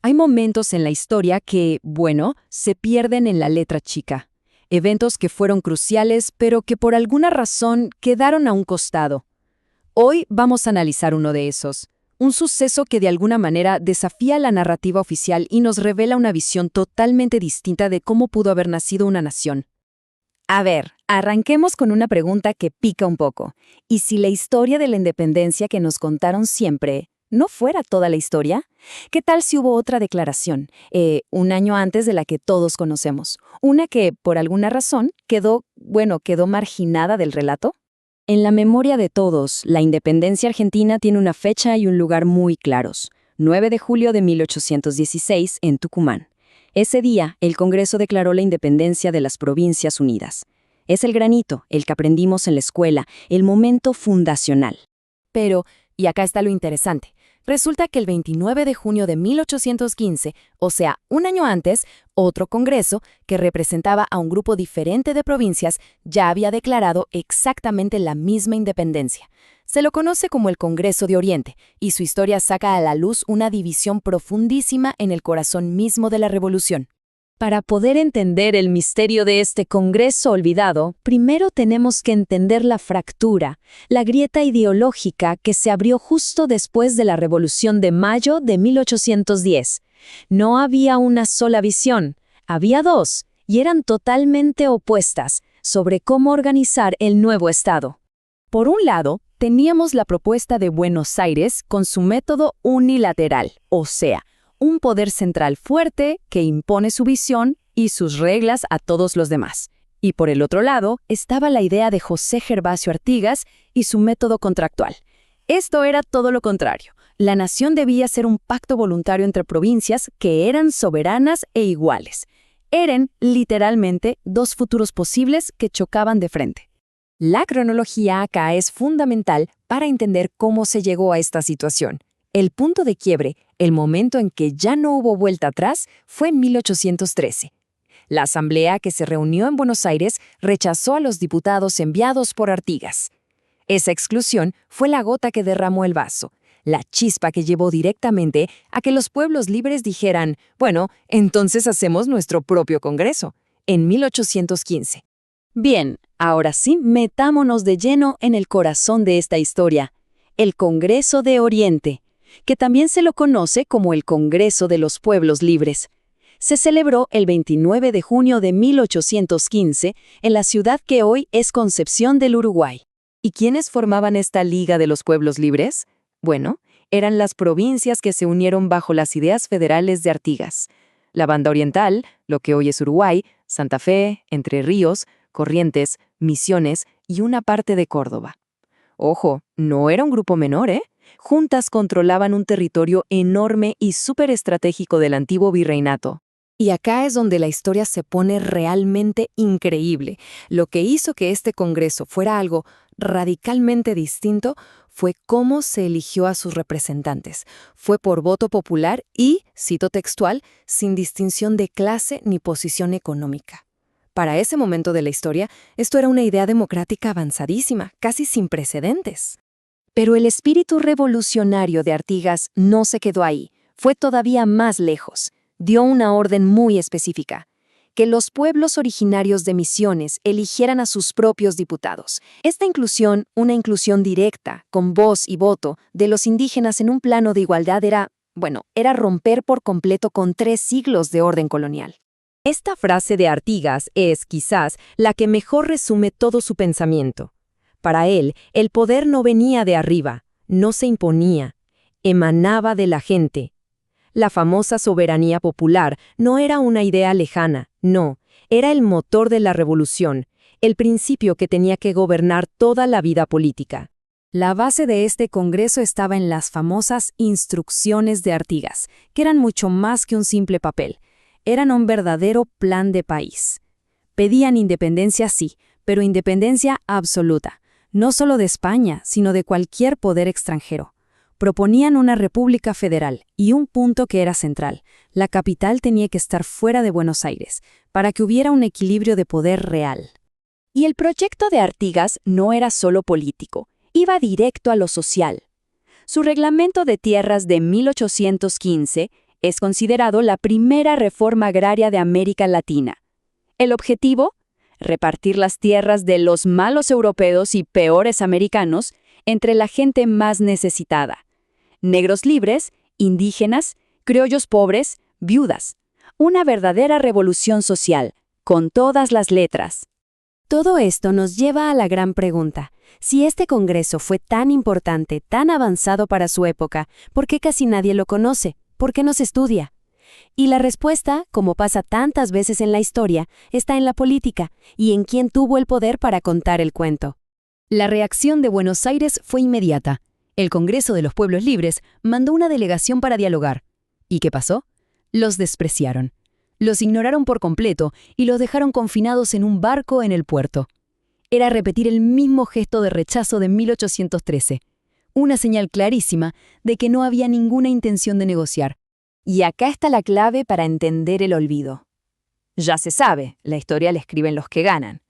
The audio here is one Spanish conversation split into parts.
Hay momentos en la historia que, bueno, se pierden en la letra chica. Eventos que fueron cruciales, pero que por alguna razón quedaron a un costado. Hoy vamos a analizar uno de esos. Un suceso que de alguna manera desafía la narrativa oficial y nos revela una visión totalmente distinta de cómo pudo haber nacido una nación. A ver, arranquemos con una pregunta que pica un poco. ¿Y si la historia de la independencia que nos contaron siempre no fuera toda la historia? ¿Qué tal si hubo otra declaración, un año antes de la que todos conocemos? Una que, por alguna razón, quedó marginada del relato. En la memoria de todos, la independencia argentina tiene una fecha y un lugar muy claros. 9 de julio de 1816 en Tucumán. Ese día, el Congreso declaró la independencia de las Provincias Unidas. Es el granito, el que aprendimos en la escuela, el momento fundacional. Pero, y acá está lo interesante, resulta que el 29 de junio de 1815, o sea, un año antes, otro Congreso, que representaba a un grupo diferente de provincias, ya había declarado exactamente la misma independencia. Se lo conoce como el Congreso de Oriente, y su historia saca a la luz una división profundísima en el corazón mismo de la revolución. Para poder entender el misterio de este Congreso olvidado, primero tenemos que entender la fractura, la grieta ideológica que se abrió justo después de la Revolución de Mayo de 1810. No había una sola visión, había dos, y eran totalmente opuestas, sobre cómo organizar el nuevo Estado. Por un lado, teníamos la propuesta de Buenos Aires con su método unilateral, o sea, un poder central fuerte que impone su visión y sus reglas a todos los demás. Y por el otro lado, estaba la idea de José Gervasio Artigas y su método contractual. Esto era todo lo contrario. La nación debía ser un pacto voluntario entre provincias que eran soberanas e iguales. Eran, literalmente, dos futuros posibles que chocaban de frente. La cronología acá es fundamental para entender cómo se llegó a esta situación. El punto de quiebre, el momento en que ya no hubo vuelta atrás, fue en 1813. La asamblea que se reunió en Buenos Aires rechazó a los diputados enviados por Artigas. Esa exclusión fue la gota que derramó el vaso, la chispa que llevó directamente a que los pueblos libres dijeran, bueno, entonces hacemos nuestro propio Congreso, en 1815. Bien, ahora sí, metámonos de lleno en el corazón de esta historia, el Congreso de Oriente, que también se lo conoce como el Congreso de los Pueblos Libres. Se celebró el 29 de junio de 1815 en la ciudad que hoy es Concepción del Uruguay. ¿Y quiénes formaban esta Liga de los Pueblos Libres? Bueno, eran las provincias que se unieron bajo las ideas federales de Artigas. La Banda Oriental, lo que hoy es Uruguay, Santa Fe, Entre Ríos, Corrientes, Misiones y una parte de Córdoba. Ojo, no era un grupo menor, ¿eh? Juntas controlaban un territorio enorme y súper estratégico del antiguo virreinato. Y acá es donde la historia se pone realmente increíble. Lo que hizo que este Congreso fuera algo radicalmente distinto fue cómo se eligió a sus representantes. Fue por voto popular y, cito textual, sin distinción de clase ni posición económica. Para ese momento de la historia, esto era una idea democrática avanzadísima, casi sin precedentes. Pero el espíritu revolucionario de Artigas no se quedó ahí, fue todavía más lejos. Dio una orden muy específica, que los pueblos originarios de Misiones eligieran a sus propios diputados. Esta inclusión, una inclusión directa, con voz y voto, de los indígenas en un plano de igualdad era romper por completo con 3 siglos de orden colonial. Esta frase de Artigas es, quizás, la que mejor resume todo su pensamiento. Para él, el poder no venía de arriba, no se imponía, emanaba de la gente. La famosa soberanía popular no era una idea lejana, no, era el motor de la revolución, el principio que tenía que gobernar toda la vida política. La base de este Congreso estaba en las famosas Instrucciones de Artigas, que eran mucho más que un simple papel. Eran un verdadero plan de país. Pedían independencia, sí, pero independencia absoluta, no solo de España, sino de cualquier poder extranjero. Proponían una república federal y un punto que era central. La capital tenía que estar fuera de Buenos Aires, para que hubiera un equilibrio de poder real. Y el proyecto de Artigas no era solo político, iba directo a lo social. Su reglamento de tierras de 1815 Es considerado la primera reforma agraria de América Latina. El objetivo: repartir las tierras de los malos europeos y peores americanos entre la gente más necesitada. Negros libres, indígenas, criollos pobres, viudas. Una verdadera revolución social, con todas las letras. Todo esto nos lleva a la gran pregunta. Si este Congreso fue tan importante, tan avanzado para su época, ¿por qué casi nadie lo conoce? ¿Por qué no se estudia? Y la respuesta, como pasa tantas veces en la historia, está en la política y en quién tuvo el poder para contar el cuento. La reacción de Buenos Aires fue inmediata. El Congreso de los Pueblos Libres mandó una delegación para dialogar. ¿Y qué pasó? Los despreciaron. Los ignoraron por completo y los dejaron confinados en un barco en el puerto. Era repetir el mismo gesto de rechazo de 1813. Una señal clarísima de que no había ninguna intención de negociar. Y acá está la clave para entender el olvido. Ya se sabe, la historia la escriben los que ganan.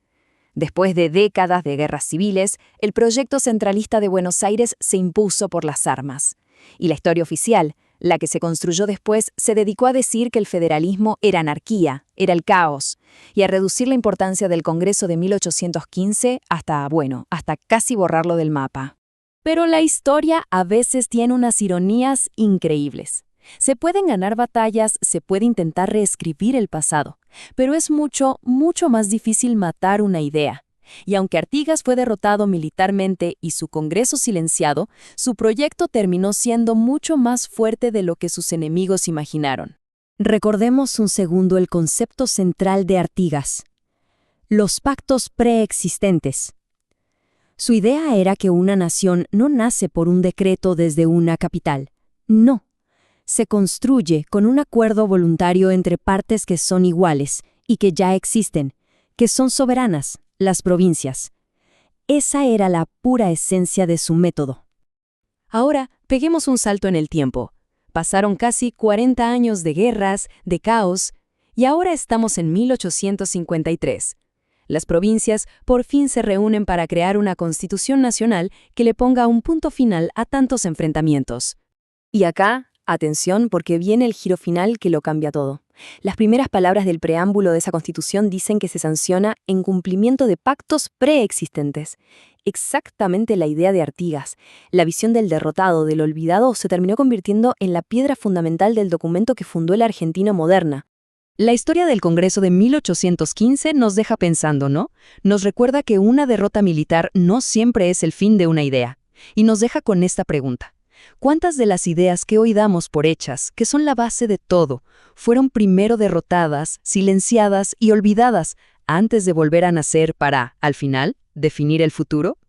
Después de décadas de guerras civiles, el proyecto centralista de Buenos Aires se impuso por las armas. Y la historia oficial, la que se construyó después, se dedicó a decir que el federalismo era anarquía, era el caos, y a reducir la importancia del Congreso de 1815 hasta casi borrarlo del mapa. Pero la historia a veces tiene unas ironías increíbles. Se pueden ganar batallas, se puede intentar reescribir el pasado, pero es mucho, mucho más difícil matar una idea. Y aunque Artigas fue derrotado militarmente y su Congreso silenciado, su proyecto terminó siendo mucho más fuerte de lo que sus enemigos imaginaron. Recordemos un segundo el concepto central de Artigas: los pactos preexistentes. Su idea era que una nación no nace por un decreto desde una capital. No. Se construye con un acuerdo voluntario entre partes que son iguales y que ya existen, que son soberanas, las provincias. Esa era la pura esencia de su método. Ahora, peguemos un salto en el tiempo. Pasaron casi 40 años de guerras, de caos, y ahora estamos en 1853. Las provincias por fin se reúnen para crear una constitución nacional que le ponga un punto final a tantos enfrentamientos. Y acá, atención, porque viene el giro final que lo cambia todo. Las primeras palabras del preámbulo de esa Constitución dicen que se sanciona en cumplimiento de pactos preexistentes. Exactamente la idea de Artigas. La visión del derrotado, del olvidado, se terminó convirtiendo en la piedra fundamental del documento que fundó la Argentina moderna. La historia del Congreso de 1815 nos deja pensando, ¿no? Nos recuerda que una derrota militar no siempre es el fin de una idea. Y nos deja con esta pregunta. ¿Cuántas de las ideas que hoy damos por hechas, que son la base de todo, fueron primero derrotadas, silenciadas y olvidadas antes de volver a nacer para, al final, definir el futuro?